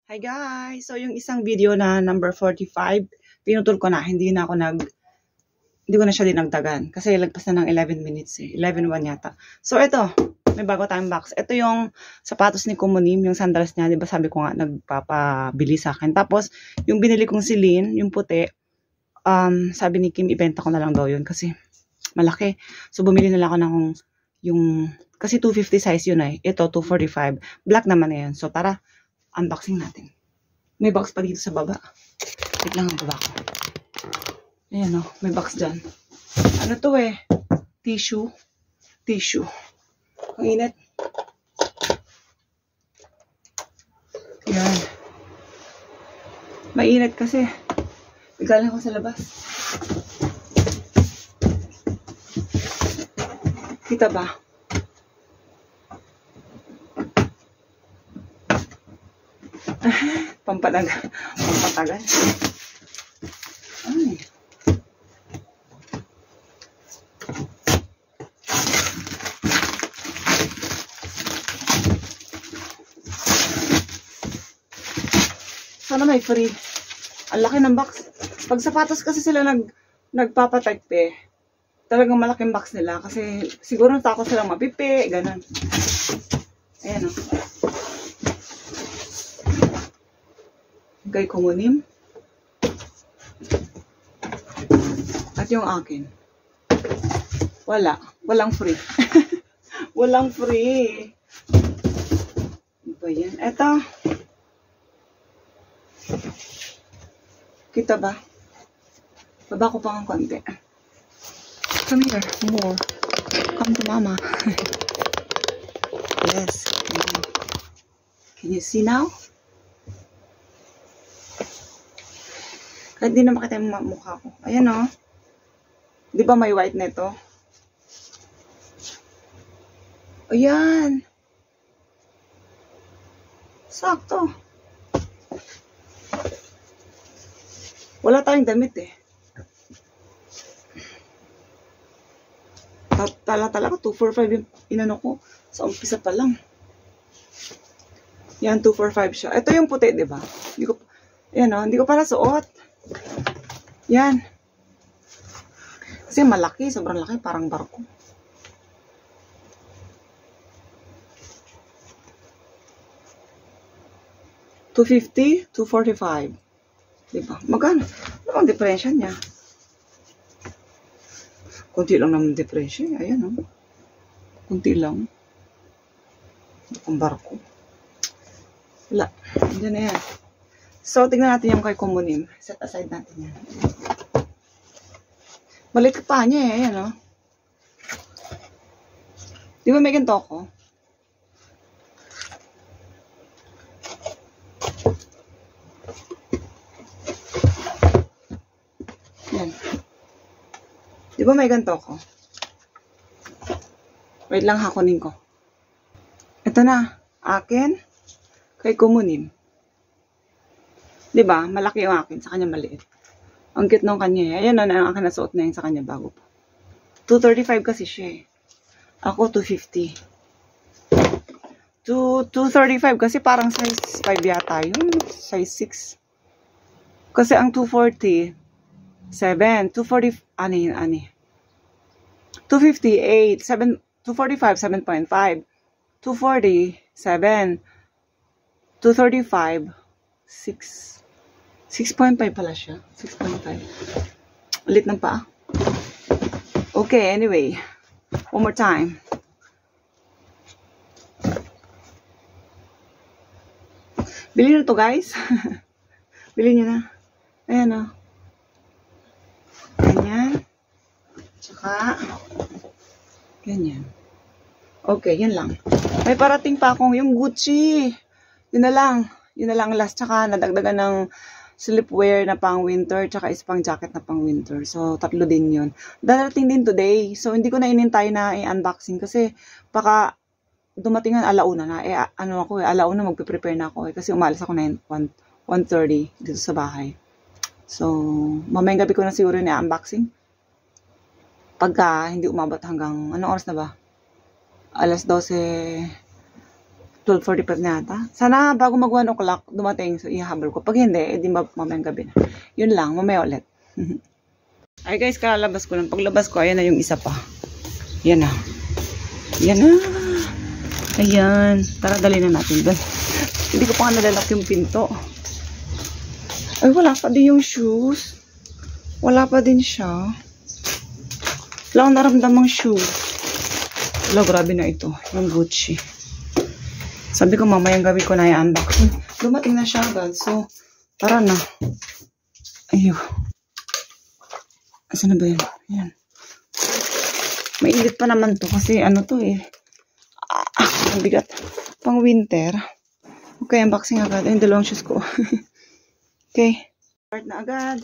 Hi guys! So yung isang video na number 45, pinutol ko na, hindi ko na siya dinagdagan. Kasi lagpas na ng 11 minutes eh. 11:01 yata. So ito, may bago tayong box. Ito yung sapatos ni Kumunim, yung sandals niya. Diba sabi ko nga, nagpapabili sa akin. Tapos, yung binili kong silin, yung puti, sabi ni Kim, ibenta ko na lang daw yun kasi malaki. So bumili na lang ako ng kasi 250 size yun eh. Ito, 245. Black naman na yun. So tara, unboxing natin. May box pa dito sa baba. Wait lang ang baba ko. Ayan o, may box dyan. Ano to eh? Tissue. Tissue. Ang init. Ayan. Mainit kasi. Galing ako sa labas. Kita ba? Pampatagal. Ay. Sana may free. Ang laki ng box. Pag sapatos kasi sila nagpapatype talagang malaking box nila kasi siguro natakot silang mapipi, ganun. Ayan o. Kay Kumunim. At yung akin. Walang free. Walang free. Ano ba yan? Eto. Kita ba? Baba ko pa ng konti. Come here. More. Come to mama. Yes. Can you see now? Kahit di na makita yung mukha ko. Ayan o. Di ba may white nito? Ayan. Sakto. Wala tayong damit eh. Tala ko, 245 yung inano ko. Sa umpisa pa lang. Yan, 245 siya. Ito yung puti, di ba? Ayan o, hindi ko para suot. Yan. Kasi malaki, sobrang laki, parang barko. $250, $245. Diba? Magkano? Ano ang diferensya niya? Kunti lang naman diferensya. Ayan o. Kunti lang. Ang barko. Wala. Diyan na yan. So, tignan natin yung kay Kumunim. Set aside natin yan. Malit ka pa niya eh. Ayan o. Di ba may ganito ako? Yan. Di ba may ganito ako? Wait lang, hakunin ko. Ito na. Akin. Kay Kumunim. Diba? Malaki yung akin. Sa kanya maliit. Ang cute nung kanya. Ayan na, ang akin nasuot na yun sa kanya bago pa. 235 kasi siya eh. Ako 250. 235 kasi parang size 5 yata yun. Size 6. Kasi ang 240, 7. 240, ani. 258, 7, 245, 7.5. 240, 7. 235, 6. 6.5 pala siya. 6.5. Ulit ng paa. Okay, anyway. One more time. Bili na to guys. Bili nyo na. Ayan o. Ganyan. Tsaka, ganyan. Okay, yun lang. May parating pa akong yung Gucci. Yun na lang. Yun na lang last. Tsaka nadagdagan ng slipwear na pang winter, tsaka is pang jacket na pang winter. So, tatlo din yun. Darating din today. So, hindi ko na inintay na i-unboxing kasi baka dumating ang alauna na. Alauna magpe-prepare na ako kasi umalis ako na 1:30 dito sa bahay. So, mamayang gabi ko na siguro na unboxing. Pagka hindi umabot hanggang, anong oras na ba? Alas 12, 12:45 na ata. Sana bago mag 1 o'clock dumating, so ihahabol ko. Pag hindi, edi mamayang gabi na. Yun lang, mamaya ulit. Ay guys, kalalabas ko lang. Paglabas ko, ayan na yung isa pa. Yan na. Yan na. Ayan. Tara, dali na natin doon. Hindi ko pa nga nalalak yung pinto. Ay, wala pa din yung shoes. Wala pa din siya. Wala akong naramdamang shoes. Wala, grabe na ito. Yung Gucci. Sabi ko mamayang gabi ko na i-unboxing. Dumating na siya agad. So, tara na. Ayun. Asan na ba yun? Ayan. Mainit pa naman to kasi ano to eh. Ang bigat. Pang winter. Okay, unboxing agad. Ayun, dalawang shoes ko. Okay. Start na agad.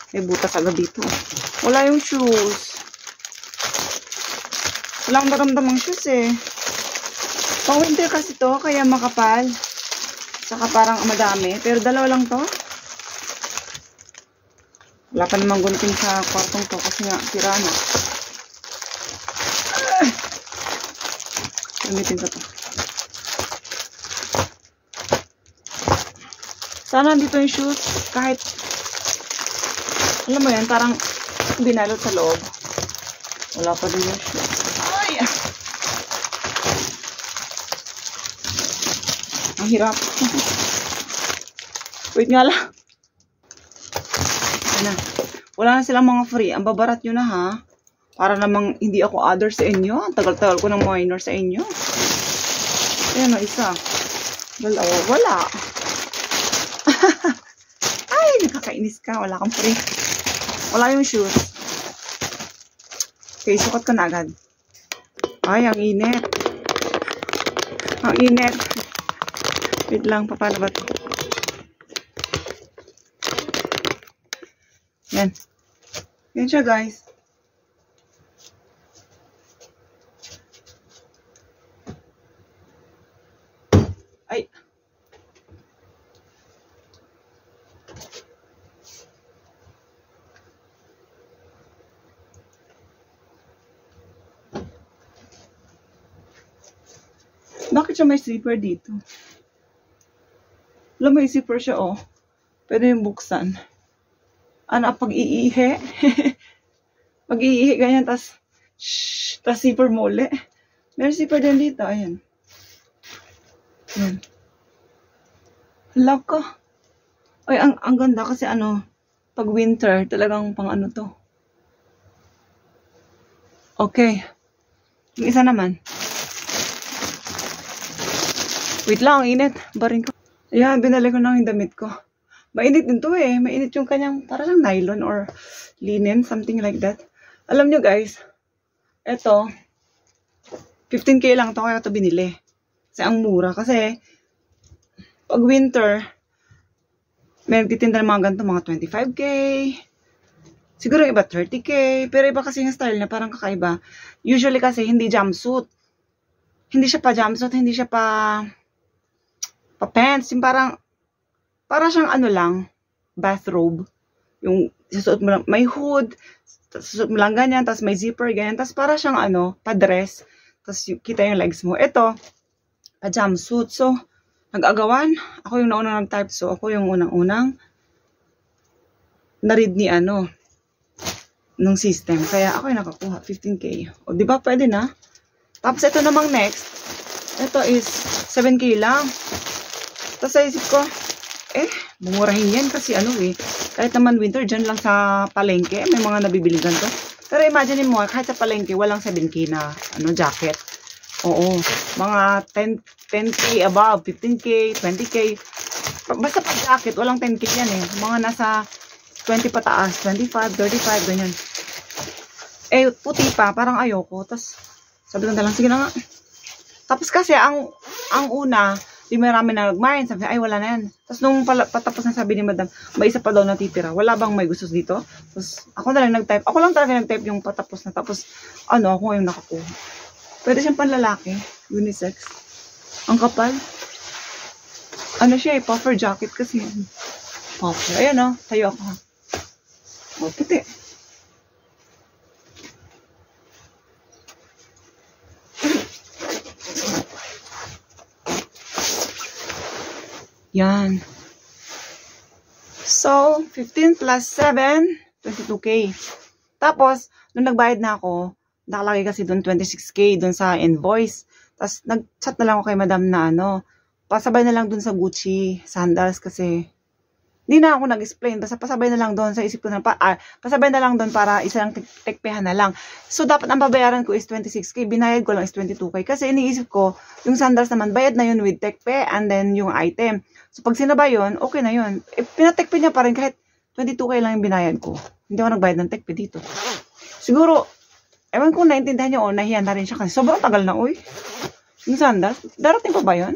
May butas agad dito. Wala yung shoes. Wala akong naramdamang shoes eh. Pang winter kasi to, kaya makapal. Saka parang madami. Pero dalawa lang to. Wala pa namang gunting sa kwartong to kasi nga sira na. Gamitin ko to. Sana dito yung shoes. Kahit, alam mo yan, parang binalot sa loob. Wala pa din yung shoes. Ay! Ang hirap. Wait nga lang. Ayan na. Wala na silang mga free. Ang babarat nyo na ha. Para namang hindi ako other sa inyo. Ang tagal-tagal ko ng minor sa inyo. Ayan na, isa. Dalawa. Wala. Ay, nakakainis ka. Wala kang free. Wala yung shoes. Okay, sukat ko na agad. Ay, ang init. Ang init. Wait lang, paano ba ito? Yan. Yan siya, guys. Ay. Bakit siya may zipper dito? Alam mo, may zipper siya, oh. Pwede yung buksan. Ano, pag-iihi? Pag-iihi, ganyan, tas zipper mo ulit. Meron zipper din dito, ayan. Ayan. Hala ka. Ay, ang ganda kasi ano, pag winter, talagang pang ano to. Okay. Yung isa naman. Wait lang, init. Baring ko. Ayan, binalik ko na yung damit ko. Mainit din to eh. Mainit yung kanyang, para lang nylon or linen, something like that. Alam nyo guys, eto, 15K lang to, kaya ito binili. Kasi ang mura. Kasi, pag winter, may nagtitinda ng mga ganito, mga 25K. Siguro iba 30K. Pero iba kasi yung style niya, parang kakaiba. Usually kasi, hindi jumpsuit. Hindi siya pa jumpsuit, hindi siya pa pants, yung parang siyang ano lang, bathrobe. Yung susuot mo lang, may hood, susuot mo lang ganyan, tapos may zipper, ganyan, tapos para siyang ano, pa-dress, tapos kita yung legs mo. Ito, pa-jumpsuit. So, nag-agawan, ako yung naunang nag-type, so ako yung unang-unang na-read ni ano, nung system. Kaya ako yung nakakuha, 15K. O, di ba, pwede na? Tapos ito namang next, ito is 7K lang. Tapos sa isip ko, mumurahin yan kasi ano eh. Kahit naman winter, dyan lang sa palengke, may mga nabibili ganito. Pero imagine mo, kahit sa palengke, walang 7K na ano, jacket. Oo, mga 10K above, 15K, 20K. Basta pag jacket, walang 10K yan eh. Mga nasa 20 pataas, 25, 35, ganyan. Puti pa, parang ayoko. Tapos, sabi ko na lang, sige na nga. Tapos kasi, ang una, di marami na nag-mine. Sabi, ay wala na yan. Tapos nung patapos na sabi ni madam, may isa pa daw natitira. Wala bang may gusto dito? Tapos ako na lang nag-type. Ako lang talaga nag-type yung patapos na. Tapos ano, ako yung nakakuha. Pwede siyang panlalaki. Unisex. Ang kapal. Ano siya eh, puffer jacket kasi. Puffer. Ayan o, tayo ako ha. O, puti. Yan. So, 15 plus 7, 22K. Tapos, nung nagbayad na ako, nakalagay kasi doon 26K doon sa invoice. Tapos, nag-chat na lang ako kay madam na pasabay na lang doon sa Gucci sandals kasi hindi na ako nag-explain. Basta pasabay na lang doon sa isip ko na pasabay na lang doon para isa lang tekpehan na lang. So, dapat ang babayaran ko is 26K. Binayad ko lang is 22K. Kasi iniisip ko, yung sandals naman, bayad na yun with tekpe and then yung item. So, pag sinabay yun, okay na yun. Pinatekpe niya pa rin kahit 22K lang yung binayad ko. Hindi ako nagbayad ng tekpe dito. Siguro, ewan ko naintindihan niyo o nahiyan na rin siya kasi sobrang tagal na, uy. Yung sandals, darating pa ba yun?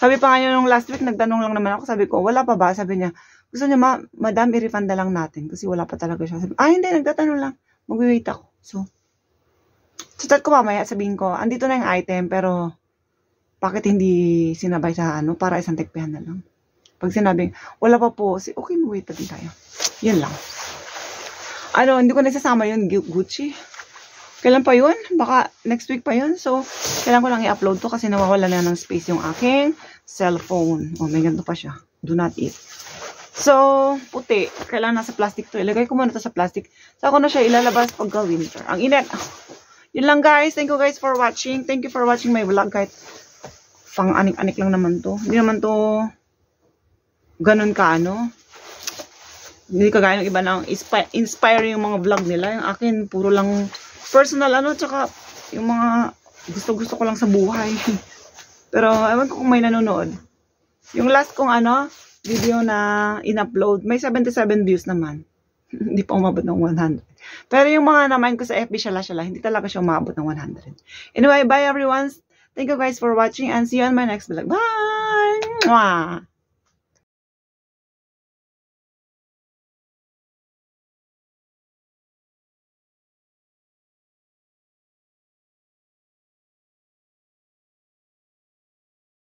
Sabi pa nga nung last week, nagtanong lang naman ako. Sabi ko, wala pa ba? Sabi niya, gusto niya, madam, i-refund na lang natin. Kasi wala pa talaga siya. Sabi, hindi, nagtatanong lang. Mag-wait ako. So, chat ko mamaya, sabihin ko, andito na yung item, pero bakit hindi sinabay sa para isang tekpehan na lang. Pag sinabing, wala pa po, okay, wait pa din tayo. Yan lang. Hindi ko nagsasama yun, Gucci. Kailan pa yun? Baka next week pa yun. So, kailangan ko lang i-upload to kasi nawawala na ng space yung aking cellphone. Oh, may ganito pa siya. Do not eat. So, puti. Kailangan nasa plastic to. Ilagay ko muna to sa plastic. So, ako na siya ilalabas pagka winter. Ang init. Yun lang guys. Thank you guys for watching. Thank you for watching my vlog. Kahit pang anik-anik lang naman to. Hindi naman to ganun ka Hindi kagaya ng iba na inspiring yung mga vlog nila. Yung akin, puro lang personal tsaka yung mga gusto ko lang sa buhay. Pero ewan ko kung may nanonood. Yung last kong video na in-upload, may 77 views naman. Hindi pa umabot ng 100. Pero yung mga namain ko sa FB syala, hindi talaga siya umabot ng 100. Anyway, bye everyone. Thank you guys for watching and see you on my next vlog. Bye! Mwah!